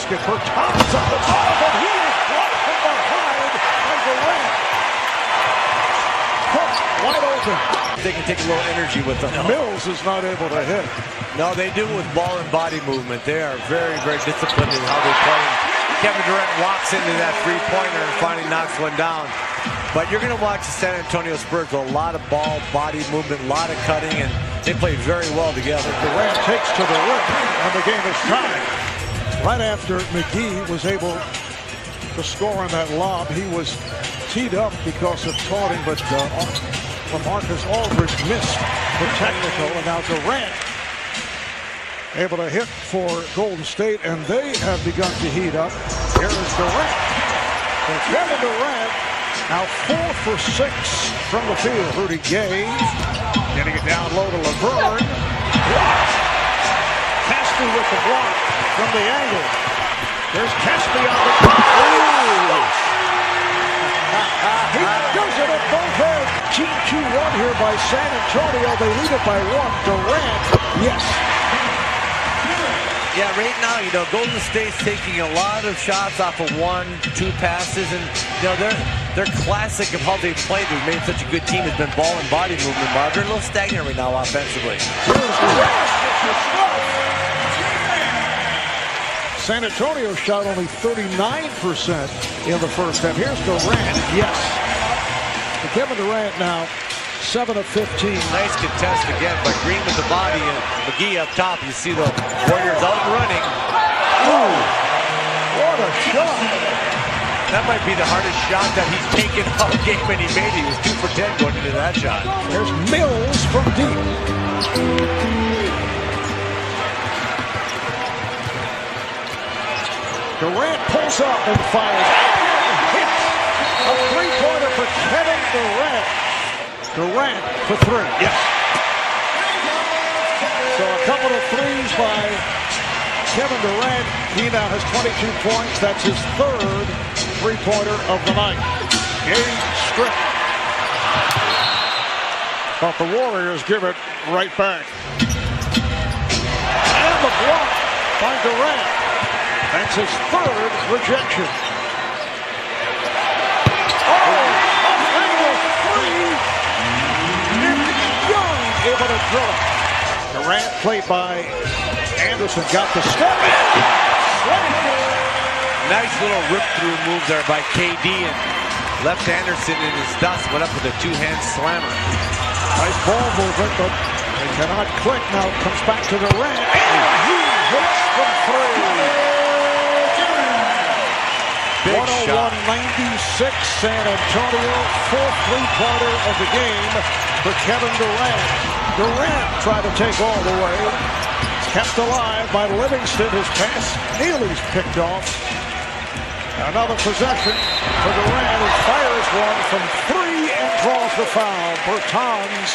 basket. Bertans on the top, and he is blocked from behind by Durant. Cook wide open. They can take a little energy with them. Mills is not able to hit. No, they do it with ball and body movement. They are very, very disciplined in how they play. Kevin Durant walks into that three-pointer and finally knocks one down. But you're going to watch the San Antonio Spurs with a lot of ball, body movement, a lot of cutting, and they play very well together. Durant takes to the rim, and the game is tied. Right after McGee was able to score on that lob, he was teed up because of taunting, but LaMarcus Aldridge missed the technical, and now Durant able to hit for Golden State, and they have begun to heat up. Here is Durant. And Kevin Durant now 4 for 6 from the field. Rudy Gay getting it down low to LeBron. Caspi with the block from the angle. There's Caspi on the top. He does it at both ends. Team Q1 here by San Antonio. They lead it by 1. Durant, yes. Yeah, right now, Golden State's taking a lot of shots off of 1-2 passes, and they're classic of how they played. They've made such a good team. It's been ball and body movement, but they're a little stagnant right now offensively. San Antonio shot only 39% in the first half. Here's Durant, yes. And Kevin Durant now 7 of 15. Nice contest again by Green with the body and McGee up top. You see the Warriors out and running. Ooh, what a shot. That might be the hardest shot that he's taken all game, and he made it. He was 2 for 10 going into that shot. There's Mills from deep. Durant pulls up and fires. Hits. A three-pointer for Kevin Durant. Durant for 3. Yes. So a couple of threes by Kevin Durant. He now has 22 points. That's his 3rd three-pointer of the night. Game stripped. But the Warriors give it right back. And the block by Durant. That's his 3rd rejection. Able to drill it. Durant played by Anderson, got the step in. Nice little rip-through move there by KD, and left Anderson in his dust, went up with a 2-hand slammer. Nice ball movement, but they cannot click. Now comes back to Durant, and he hits from 3. 101-96, San Antonio, 4th three-pointer of the game for Kevin Durant. Durant tried to take all the way. Kept alive by Livingston. His pass nearly picked off. Another possession for Durant, who fires one from 3 and draws the foul. Bertans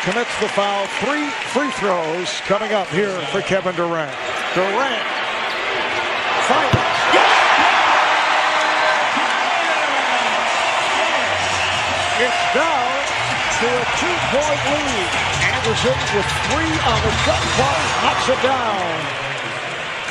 commits the foul. 3 free throws coming up here for Kevin Durant. Durant fires. It's down to a 2-point lead. Anderson with 3 on the shot clock, knocks it down.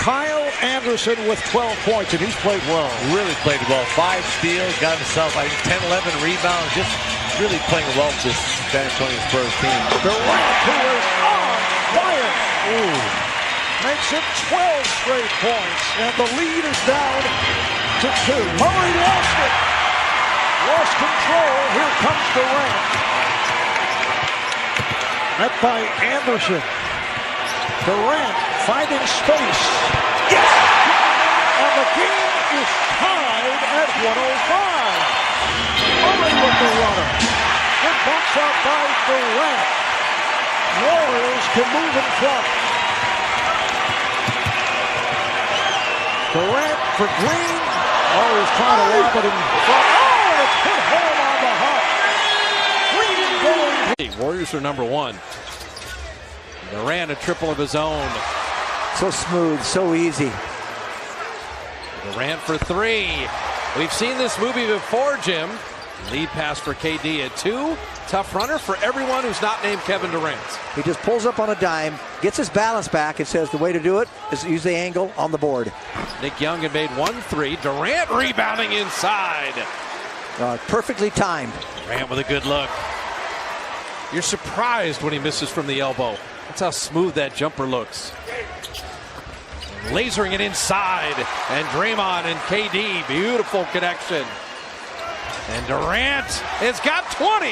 Kyle Anderson with 12 points, and he's played well. Really played well. 5 steals, got himself, I think, 10-11 rebounds. Just really playing well with this San Antonio Spurs team. Durant, who is on fire, makes it 12 straight points, and the lead is down to 2. Murray lost it. Lost control. Here comes Durant. Met by Anderson. Durant finding space. Yes! And the game is tied at 105. Murray with the runner. Good box out by Durant. Warriors can move in front. Durant for Green. Oh, he's trying to lob it in front. Put home on the hop. Warriors are number 1. Durant a triple of his own. So smooth, so easy. Durant for 3. We've seen this movie before, Jim. Lead pass for KD at 2. Tough runner for everyone who's not named Kevin Durant. He just pulls up on a dime, gets his balance back, and says the way to do it is use the angle on the board. Nick Young had made 1 3. Durant rebounding inside. Perfectly timed. Durant with a good look. You're surprised when he misses from the elbow. That's how smooth that jumper looks. Lasering it inside. And Draymond and KD. Beautiful connection. And Durant has got 20.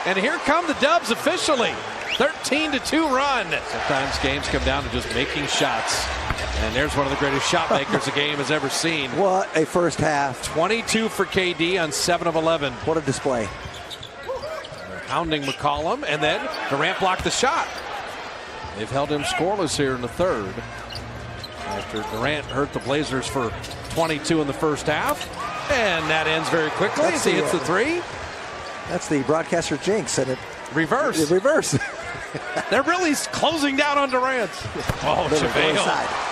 And here come the Dubs officially. 13-2 run. Sometimes games come down to just making shots. And there's one of the greatest shot makers the game has ever seen. What a first half. 22 for KD on 7 of 11. What a display. They're hounding McCollum, and then Durant blocked the shot. They've held him scoreless here in the third. After Durant hurt the Blazers for 22 in the first half. And that ends very quickly as he hits the 3. That's the broadcaster jinx, and it reverse. They're really closing down on Durant. Oh, JaVale.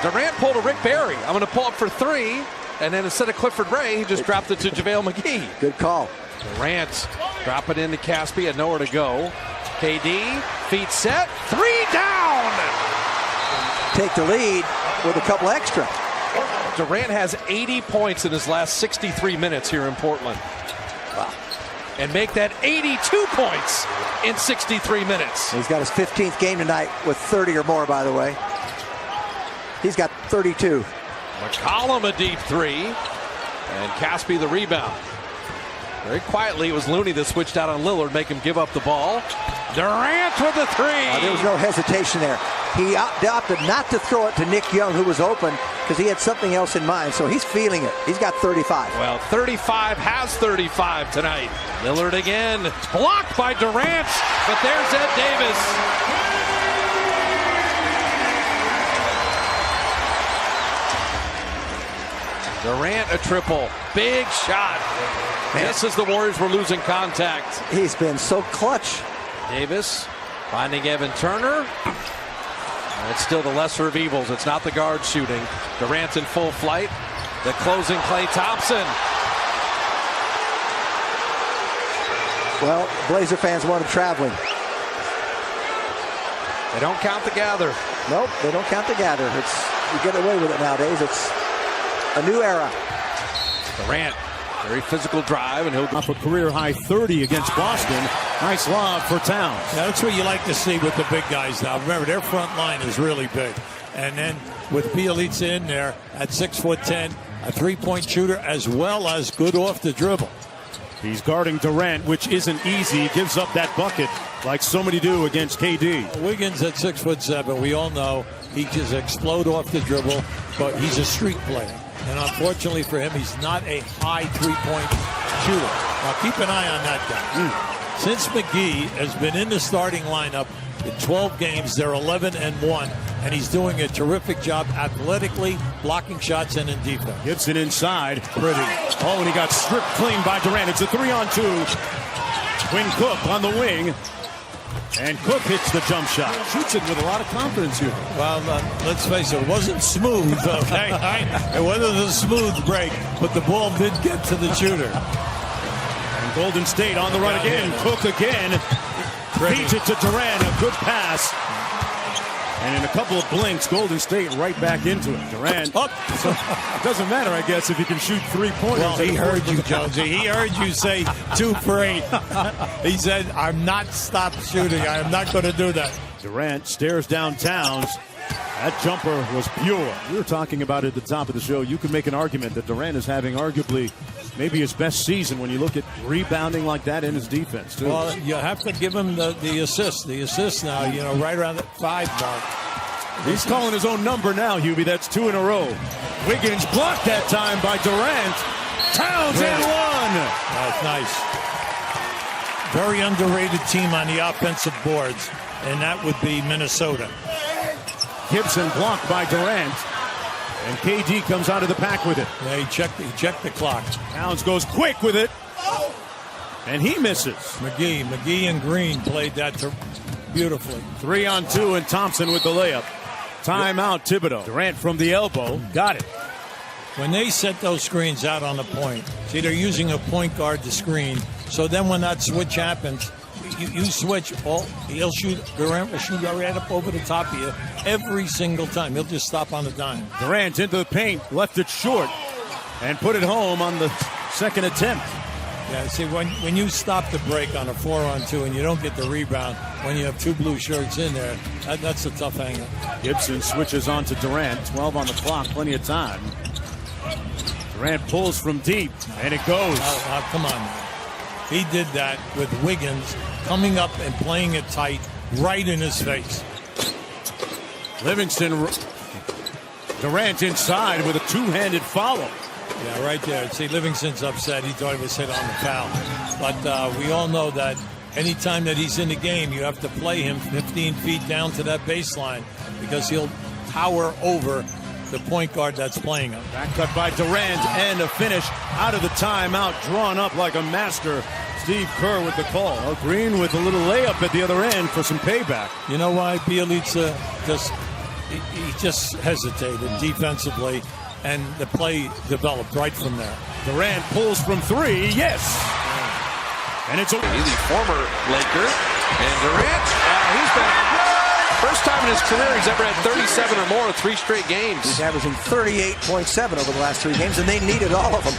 Durant pulled a Rick Barry. I'm going to pull up for 3. And then instead of Clifford Ray, he just dropped it to JaVale McGee. Good call. Durant drop it into Caspi, had nowhere to go. KD, feet set, 3 down. Take the lead with a couple extra. Durant has 80 points in his last 63 minutes here in Portland. Wow. And make that 82 points in 63 minutes. He's got his 15th game tonight with 30 or more, by the way. He's got 32. McCollum a deep 3. And Caspi the rebound. Very quietly, it was Looney that switched out on Lillard, make him give up the ball. Durant with the 3. There was no hesitation there. He opted not to throw it to Nick Young, who was open, because he had something else in mind. So he's feeling it. He's got 35. Well, 35 has 35 tonight. Lillard again. It's blocked by Durant, but there's Ed Davis. Durant a triple. Big shot. Just as the Warriors were losing contact. He's been so clutch. Davis finding Evan Turner. And it's still the lesser of evils. It's not the guard shooting. Durant in full flight. The closing Klay Thompson. Well, Blazer fans want him traveling. They don't count the gather. Nope, they don't count the gather. You get away with it nowadays. It's a new era. Durant, very physical drive, and he'll go off a career-high 30 against Boston. Nice lob for Towns. Yeah, that's what you like to see with the big guys now. Remember, their front line is really big. And then with Bjelica in there at 6'10", a three-point shooter as well as good off the dribble. He's guarding Durant, which isn't easy. He gives up that bucket like so many do against KD. Wiggins at 6'7", we all know he just explode off the dribble, but he's a street player. And unfortunately for him, he's not a high three-point shooter. Now keep an eye on that guy. Since McGee has been in the starting lineup in 12 games, they're 11-1, and he's doing a terrific job athletically, blocking shots and in defense. Gibson inside. Pretty. Oh, and he got stripped clean by Durant. It's a 3-on-2. Quinn Cook on the wing. And Cook hits the jump shot. Shoots it with a lot of confidence here. Well, let's face it wasn't smooth, okay? It wasn't a smooth break, but the ball did get to the shooter. And Golden State on the run again. Cook again. Feeds it to Durant. A good pass. And in a couple of blinks, Golden State right back into it. Durant up. So it doesn't matter, I guess, if you can shoot three-pointers. Well, he heard you, Jonesy. He heard you say 2 for 8. He said, I'm not stopped shooting. I am not going to do that. Durant stares down Towns. That jumper was pure. We were talking about it at the top of the show. You could make an argument that Durant is having arguably maybe his best season when you look at rebounding like that in his defense, too. Well, you have to give him the assist. The assist now, right around that 5 mark. He's calling his own number now, Hubie. That's 2 in a row. Wiggins blocked that time by Durant. Towns and 1. That's nice. Very underrated team on the offensive boards, and that would be Minnesota. Gibson blocked by Durant. And KD comes out of the pack with it. Yeah, he checked the clock. Towns goes quick with it. And he misses. McGee and Green played that beautifully. 3-on-2 and Thompson with the layup. Timeout, Thibodeau. Durant from the elbow. Got it. when they set those screens out on the point, see, they're using a point guard to screen. So then when that switch happens, you switch, he'll shoot, Durant will shoot right up over the top of you every single time. He'll just stop on the dime. Durant into the paint, left it short, and put it home on the second attempt. Yeah, see, when you stop the break on a 4-on-2 and you don't get the rebound, when you have two blue shirts in there, that's a tough hang-up. Gibson switches on to Durant. 12 on the clock, plenty of time. Durant pulls from deep, and it goes. Come on, man. He did that with Wiggins coming up and playing it tight right in his face. Livingston, Durant inside with a two-handed follow. Yeah, right there. See, Livingston's upset. He thought he was hit on the foul. But we all know that anytime that he's in the game, you have to play him 15 feet down to that baseline because he'll tower over the point guard that's playing him. Back cut by Durant and a finish out of the timeout, drawn up like a master. Steve Kerr with the call. Green with a little layup at the other end for some payback. You know why Bielitsa just hesitated defensively, and the play developed right from there. Durant pulls from three, yes. And it's the former Laker, and Durant, he's been first time in his career he's ever had 37 or more 3 straight games. He's averaging 38.7 over the last 3 games, and they needed all of them.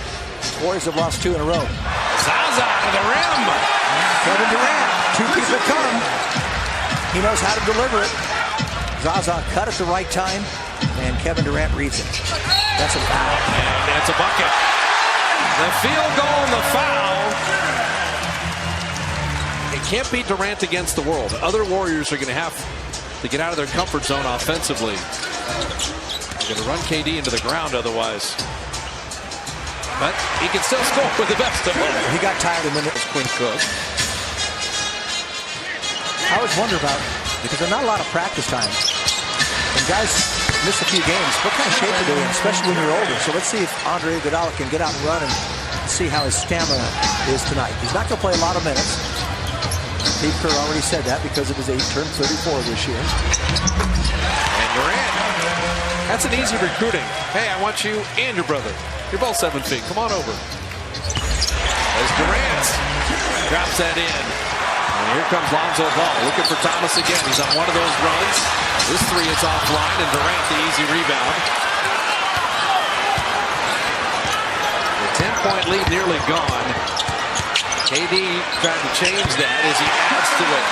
Warriors have lost 2 in a row. Zaza to the rim. Kevin Durant, 2 people come. He knows how to deliver it. Zaza cut at the right time, and Kevin Durant reads it. That's a foul. And that's a bucket. The field goal and the foul. It can't beat Durant against the world. Other Warriors are going to have to get out of their comfort zone offensively. They're going to run KD into the ground otherwise. But he can still score with the best of them. He got tired and then it was Quinn Cook. I always wonder about, because there's not a lot of practice time. And guys miss a few games. What kind of shape are they in, especially when you're older? So let's see if Andre Iguodala can get out and run and see how his stamina is tonight. He's not going to play a lot of minutes. Steve Kerr already said that because of his age, turned 34 this year. And Durant, that's an easy recruiting. Hey, I want you and your brother. You're both 7 feet. Come on over. As Durant drops that in. And here comes Lonzo Ball looking for Thomas again. He's on one of those runs. This 3 is offline, and Durant the easy rebound. The 10-point lead nearly gone. KD trying to change that as he adds to it.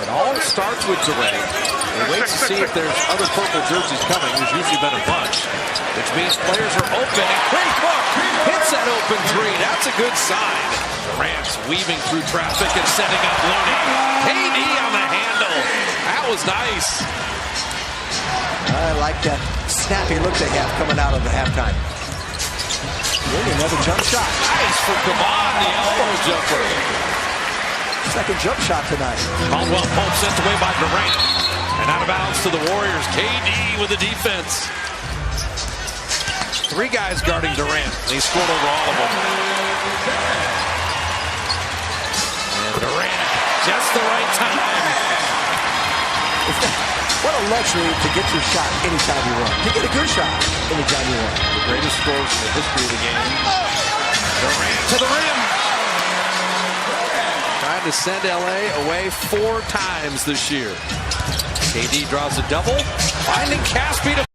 It all starts with Durant. He waits to see if there's other purple jerseys coming. There's usually been a bunch, which means players are open. And Quinn Cook hits that open 3. That's a good sign. Durant's weaving through traffic and setting up Looney. KD on the handle. That was nice. I like that snappy look they have coming out of the halftime. Really another jump shot. Nice for Kaman, the elbow jumper. Second jump shot tonight. Caldwell Pope sent away by Durant. And out of bounds to the Warriors. KD with the defense. 3 guys guarding Durant. He scored over all of them. And Durant, just the right time. What a luxury to get your shot anytime you want. To get a good shot anytime you want. The greatest scores in the history of the game. Durant to the rim. Trying to send LA away 4 times this year. KD draws a double. Finding Caspi to